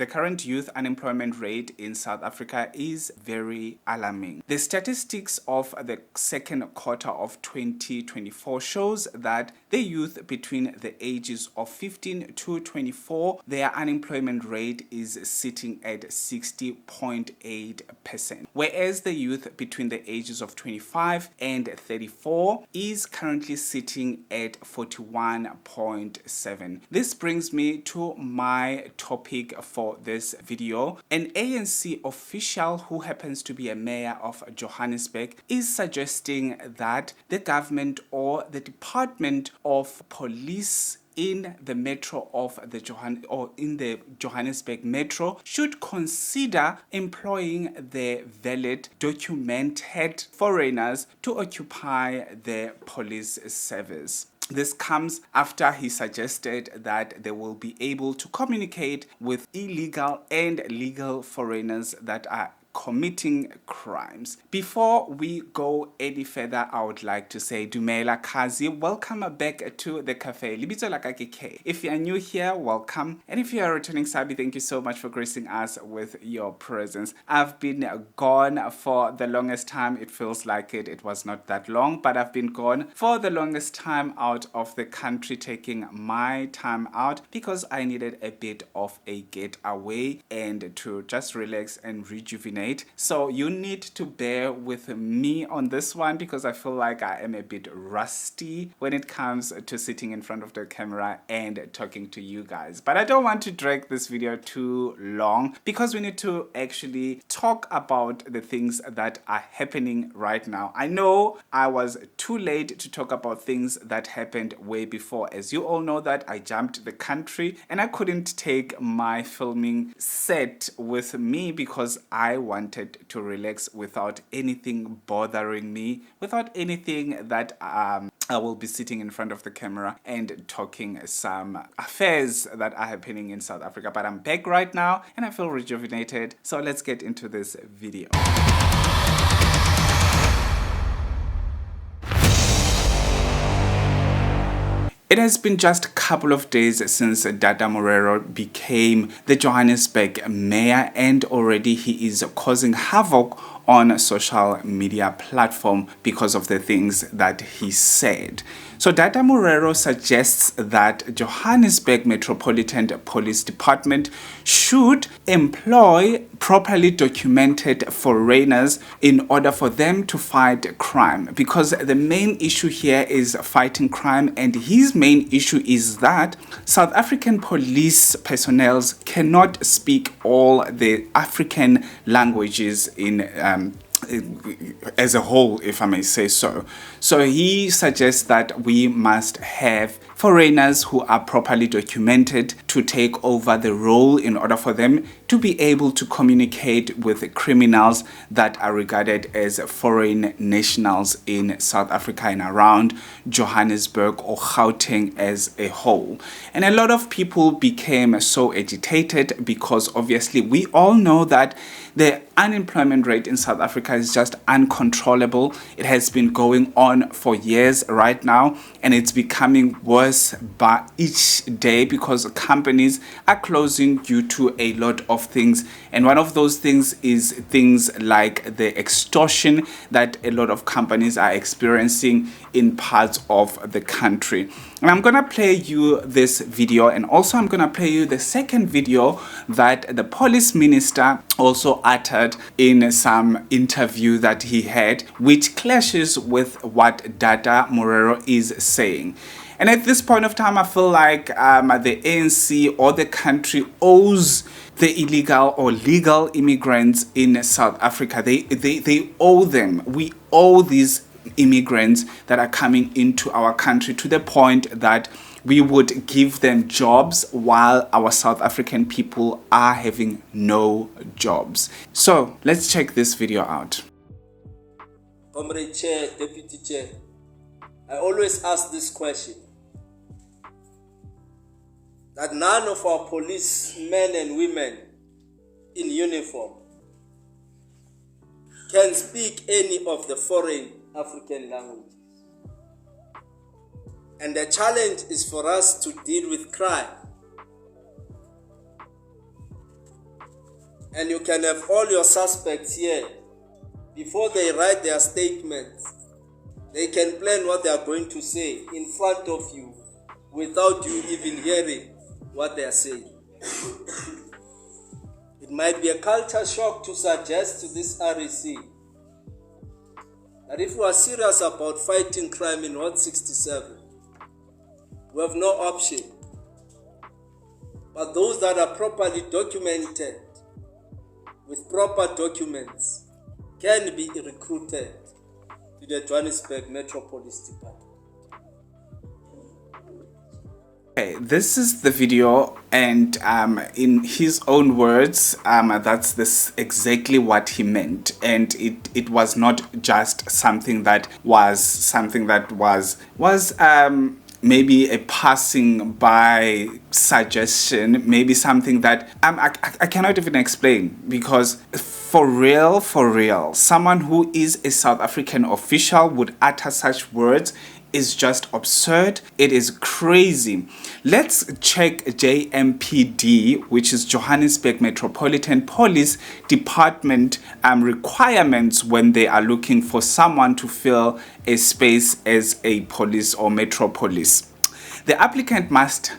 The current youth unemployment rate in South Africa is very alarming. The statistics of the second quarter of 2024 shows that the youth between the ages of 15 to 24, their unemployment rate is sitting at 60.8%, whereas the youth between the ages of 25 and 34 is currently sitting at 41.7. This brings me to my topic for this video. An ANC official who happens to be a mayor of Johannesburg is suggesting that the government or the Department of Police in the metro of the Johannesburg Metro should consider employing the valid documented foreigners to occupy the police service. This comes after he suggested that they will be able to communicate with illegal and legal foreigners that are committing crimes. Before we go any further, I would like to say Dumela Kazi, welcome back to the cafe. Libito la ka ke K. If you are new here, welcome. And if you are a returning Sabi, thank you so much for gracing us with your presence. I've been gone for the longest time. It feels like it was not that long, but I've been gone for the longest time out of the country, taking my time out because I needed a bit of a getaway and to just relax and rejuvenate. So you need to bear with me on this one because I feel like I am a bit rusty when it comes to sitting in front of the camera and talking to you guys. But I don't want to drag this video too long because we need to actually talk about the things that are happening right now. I know I was too late to talk about things that happened way before. As you all know that I jumped the country and I couldn't take my filming set with me because I wanted to relax without anything bothering me, without anything that I will be sitting in front of the camera and talking some affairs that are happening in South Africa. But I'm back right now and I feel rejuvenated. So let's get into this video. It has been just a couple of days since Dada Morero became the Johannesburg mayor, and already he is causing havoc on social media platform because of the things that he said. So Dada Morero suggests that Johannesburg Metropolitan Police Department should employ properly documented foreigners in order for them to fight crime, because the main issue here is fighting crime, and his main issue is that South African police personnel cannot speak all the African languages in as a whole, if I may say so. So he suggests that we must have foreigners who are properly documented to take over the role in order for them to be able to communicate with criminals that are regarded as foreign nationals in South Africa and around Johannesburg or Gauteng as a whole. And a lot of people became so agitated because obviously we all know that the unemployment rate in South Africa is just uncontrollable. It has been going on for years right now, and it's becoming worse by each day because companies are closing due to a lot of things. And one of those things is things like the extortion that a lot of companies are experiencing in parts of the country. And I'm gonna play you this video, and also I'm gonna play you the second video that the police minister also uttered in some interview that he had, which clashes with what Dada Morero is saying. And at this point of time, I feel like the ANC or the country owes the illegal or legal immigrants in South Africa. They owe them. We owe these immigrants that are coming into our country to the point that we would give them jobs while our South African people are having no jobs. So let's check this video out. Comrade Chair, Deputy Chair, I always ask this question, that none of our policemen and women in uniform can speak any of the foreign African languages. And the challenge is for us to deal with crime. And you can have all your suspects here. Before they write their statements, they can plan what they are going to say in front of you without you even hearing what they are saying. It might be a culture shock to suggest to this REC that if we are serious about fighting crime in Ward 67, we have no option. But those that are properly documented with proper documents can be recruited to the Johannesburg Metro Police Department. Okay, this is the video, and in his own words, that's this exactly what he meant, and it was not just something that was maybe a passing by suggestion, maybe something that I cannot even explain, because for real, someone who is a South African official would utter such words is just absurd. It is crazy. Let's check JMPD, which is Johannesburg Metropolitan Police Department requirements when they are looking for someone to fill a space as a police or metro police. The applicant must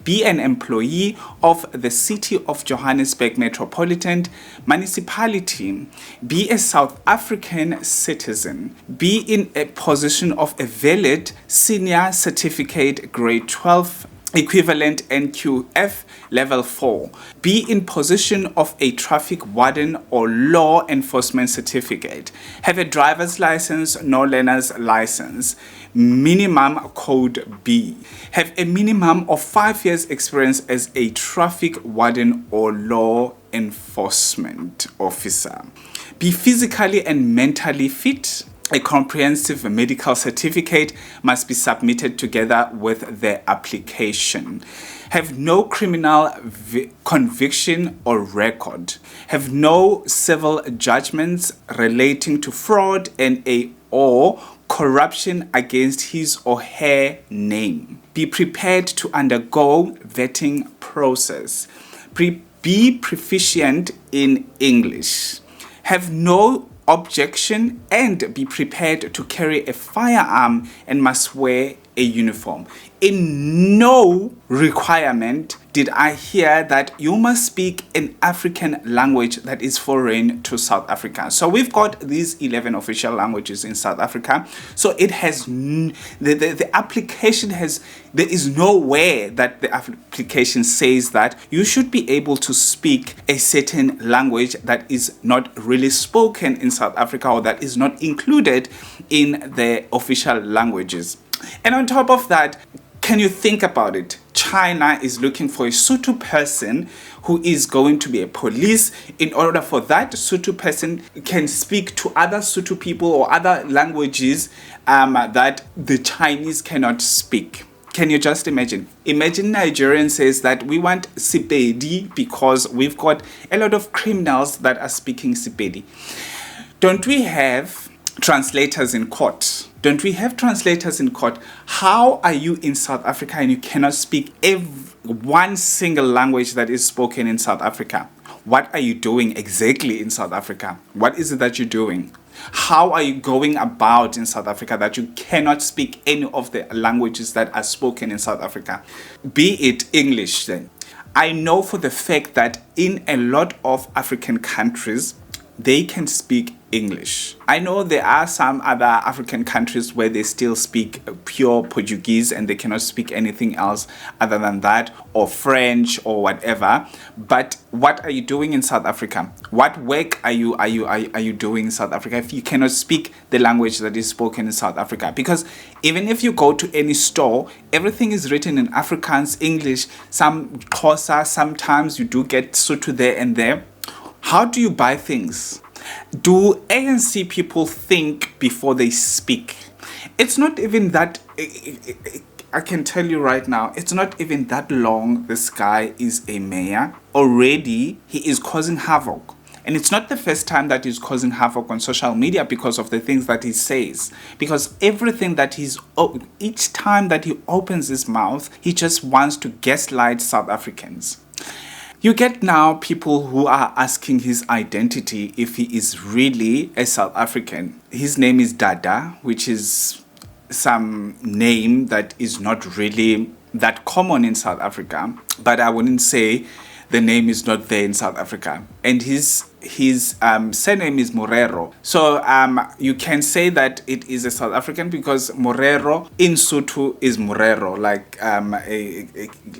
be an employee of the City of Johannesburg Metropolitan Municipality, be a South African citizen, be in a position of a valid senior certificate grade 12 equivalent NQF level 4, be in possession of a traffic warden or law enforcement certificate, have a driver's license, no learner's license, minimum code B, have a minimum of 5 years experience as a traffic warden or law enforcement officer, be physically and mentally fit. A comprehensive medical certificate must be submitted together with the application. Have no criminal conviction or record. Have no civil judgments relating to fraud or corruption against his or her name. Be prepared to undergo vetting process. Be proficient in English. Have no objection and be prepared to carry a firearm and must wear a uniform. In no requirement did I hear that you must speak an African language that is foreign to South Africa. So we've got these 11 official languages in South Africa. So it has the application has, there is nowhere that the application says that you should be able to speak a certain language that is not really spoken in South Africa or that is not included in the official languages. And on top of that, can you think about it? China is looking for a Sotho person who is going to be a police. In order for that Sotho person can speak to other Sotho people or other languages that the Chinese cannot speak. Can you just imagine? Imagine Nigerian says that we want Sepedi because we've got a lot of criminals that are speaking Sepedi. Don't we have translators in court? Don't we have translators in court? How are you in South Africa and you cannot speak one single language that is spoken in South Africa? What are you doing exactly in South Africa? What is it that you're doing? How are you going about in South Africa that you cannot speak any of the languages that are spoken in South Africa? Be it English then. I know for the fact that in a lot of African countries, they can speak English. I know there are some other African countries where they still speak pure Portuguese and they cannot speak anything else other than that, or French or whatever. But what are you doing in South Africa? What work are you doing in South Africa if you cannot speak the language that is spoken in South Africa? Because even if you go to any store, everything is written in Afrikaans, English, some Xhosa, sometimes you do get Sotho there and there. How do you buy things? Do ANC people think before they speak? It's not even that, I can tell you right now, it's not even that long this guy is a mayor. Already, he is causing havoc. And it's not the first time that he's causing havoc on social media because of the things that he says. Because everything that each time that he opens his mouth, he just wants to gaslight South Africans. You get now people who are asking his identity if he is really a South African. His name is Dada, which is some name that is not really that common in South Africa, but I wouldn't say the name is not there in South Africa. And his surname is Morero. So you can say that it is a South African because Morero in Sotho is Morero,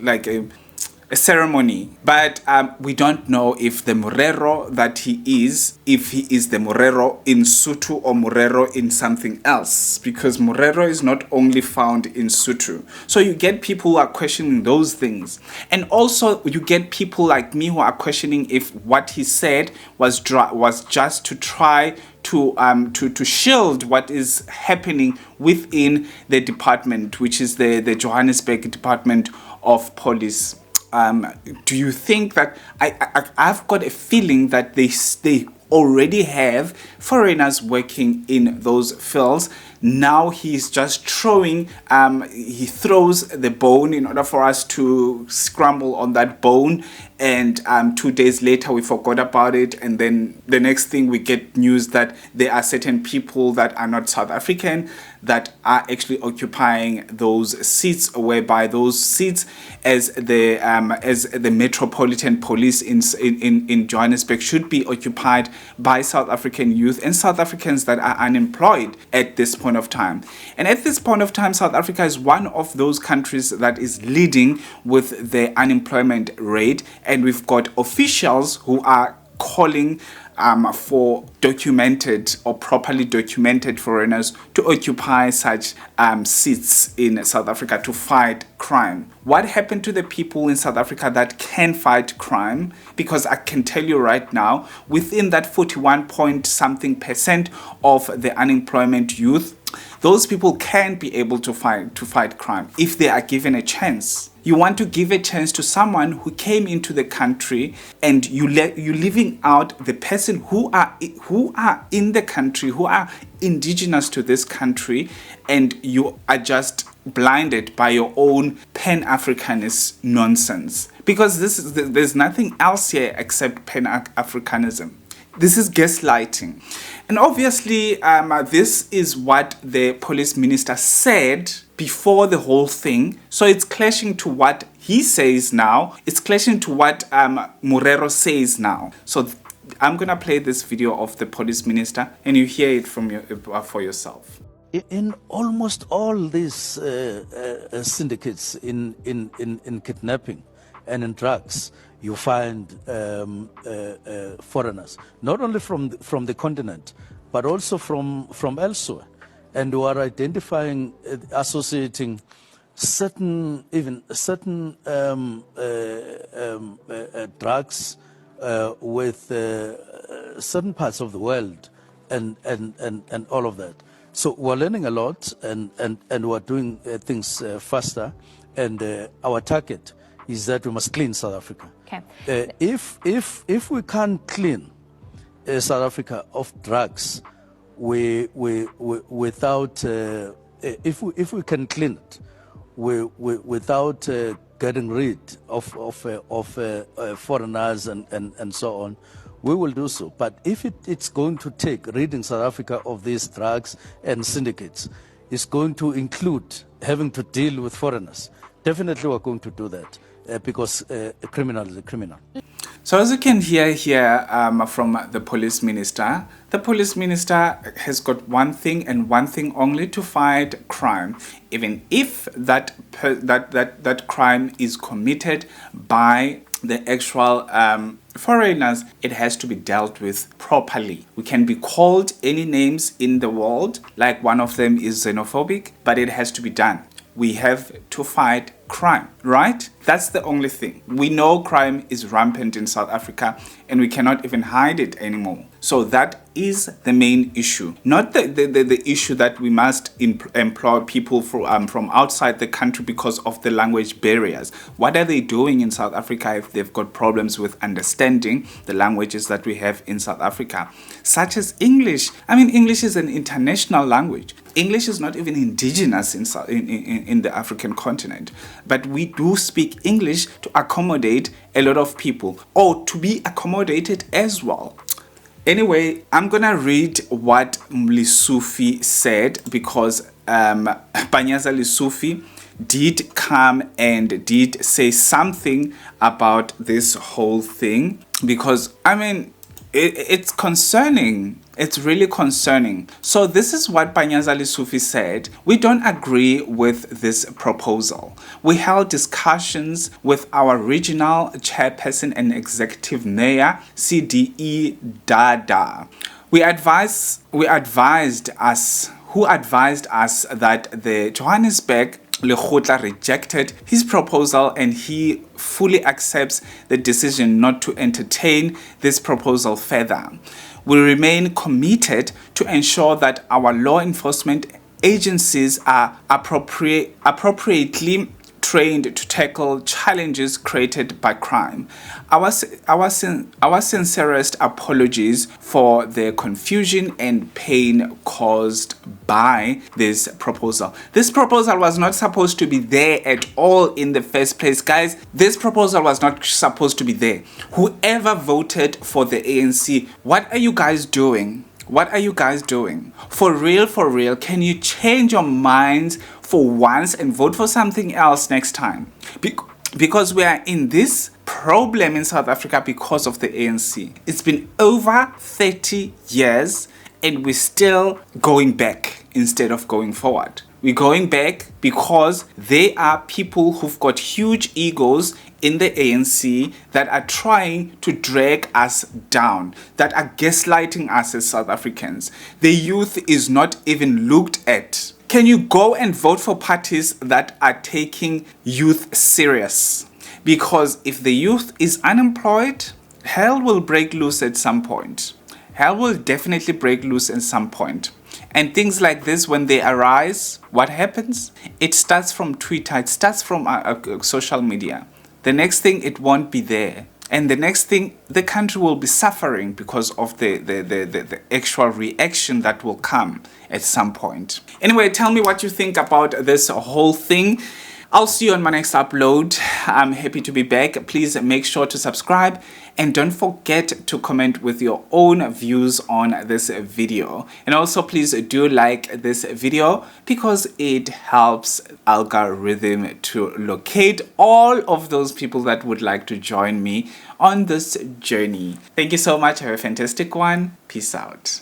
like a ceremony. But we don't know if the Morero that he is, if he is the Morero in Sotho or Morero in something else, because Morero is not only found in Sotho. So you get people who are questioning those things. And also you get people like me who are questioning if what he said was just to try to shield what is happening within the department, which is the Johannesburg Department of Police. Do you think that I've got a feeling that they already have foreigners working in those fields? Now he's just throwing, he throws the bone in order for us to scramble on that bone, and 2 days later we forgot about it, and then the next thing we get news that there are certain people that are not South African that are actually occupying those seats, whereby those seats as the Metropolitan Police in Johannesburg should be occupied by South African youth and South Africans that are unemployed at this point of time. And at this point of time, South Africa is one of those countries that is leading with the unemployment rate, and we've got officials who are calling for documented or properly documented foreigners to occupy such seats in South Africa to fight crime. What happened to the people in South Africa that can fight crime? Because I can tell you right now, within that 41 point something percent of the unemployment youth, those people can be able to fight crime if they are given a chance. You want to give a chance to someone who came into the country, and you're leaving out the person who are in the country, who are indigenous to this country, and you are just blinded by your own Pan-Africanist nonsense. Because there's nothing else here except Pan-Africanism. This is gaslighting. And obviously, this is what the police minister said before the whole thing. So it's clashing to what he says now. It's clashing to what Morero says now. So I'm going to play this video of the police minister, and you hear it for yourself. In almost all these syndicates in kidnapping and in drugs, you find foreigners, not only from the continent, but also from elsewhere, and who are identifying, associating certain drugs with certain parts of the world, and all of that. So we're learning a lot, and we're doing things faster, and our target is that we must clean South Africa. Okay. If we can't clean South Africa of drugs, without if we can clean it, without getting rid of foreigners and so on, we will do so. But if it's going to take ridding South Africa of these drugs and syndicates, it's going to include having to deal with foreigners. Definitely we're going to do that. Because a criminal is a criminal. So as you can hear here from the police minister has got one thing and one thing only: to fight crime. Even if that crime is committed by the actual foreigners, it has to be dealt with properly. We can be called any names in the world, like one of them is xenophobic, but it has to be done. We have to fight crime, right? That's the only thing. We know crime is rampant in South Africa, and we cannot even hide it anymore. So that is the main issue, not the issue that we must employ people from outside the country because of the language barriers. What are they doing in South Africa if they've got problems with understanding the languages that we have in South Africa, such as English? I mean, English is an international language. English is not even indigenous in the African continent, but we do speak English to accommodate a lot of people, or to be accommodated as well. Anyway, I'm gonna read what Mlisufi said, because Panyaza Lisufi did come and did say something about this whole thing, because I mean, it's concerning. It's really concerning. So this is what Panyaza Lisufi said. We don't agree with this proposal. We held discussions with our regional chairperson and executive mayor, CDE Dada. Who advised us that the Johannesburg Lekgotla rejected his proposal, and he fully accepts the decision not to entertain this proposal further. We remain committed to ensure that our law enforcement agencies are appropriately trained to tackle challenges created by crime. Our sincerest apologies for the confusion and pain caused by this proposal. This proposal was not supposed to be there at all in the first place, guys. This proposal was not supposed to be there. Whoever voted for the ANC, what are you guys doing? What are you guys doing? For real, can you change your minds for once and vote for something else next time? Because we are in this problem in South Africa because of the ANC. It's been over 30 years and we're still going back instead of going forward. We're going back because they are people who've got huge egos in the ANC that are trying to drag us down, that are gaslighting us as South Africans. The youth is not even looked at. Can you go and vote for parties that are taking youth serious? Because if the youth is unemployed, hell will break loose at some point. Hell will definitely break loose at some point. And things like this, when they arise, what happens? It starts from Twitter, it starts from social media. The next thing, it won't be there. And the next thing, the country will be suffering because of the actual reaction that will come at some point. Anyway, tell me what you think about this whole thing. I'll see you on my next upload. I'm happy to be back. Please make sure to subscribe and don't forget to comment with your own views on this video. And also please do like this video because it helps algorithm to locate all of those people that would like to join me on this journey. Thank you so much. Have a fantastic one. Peace out.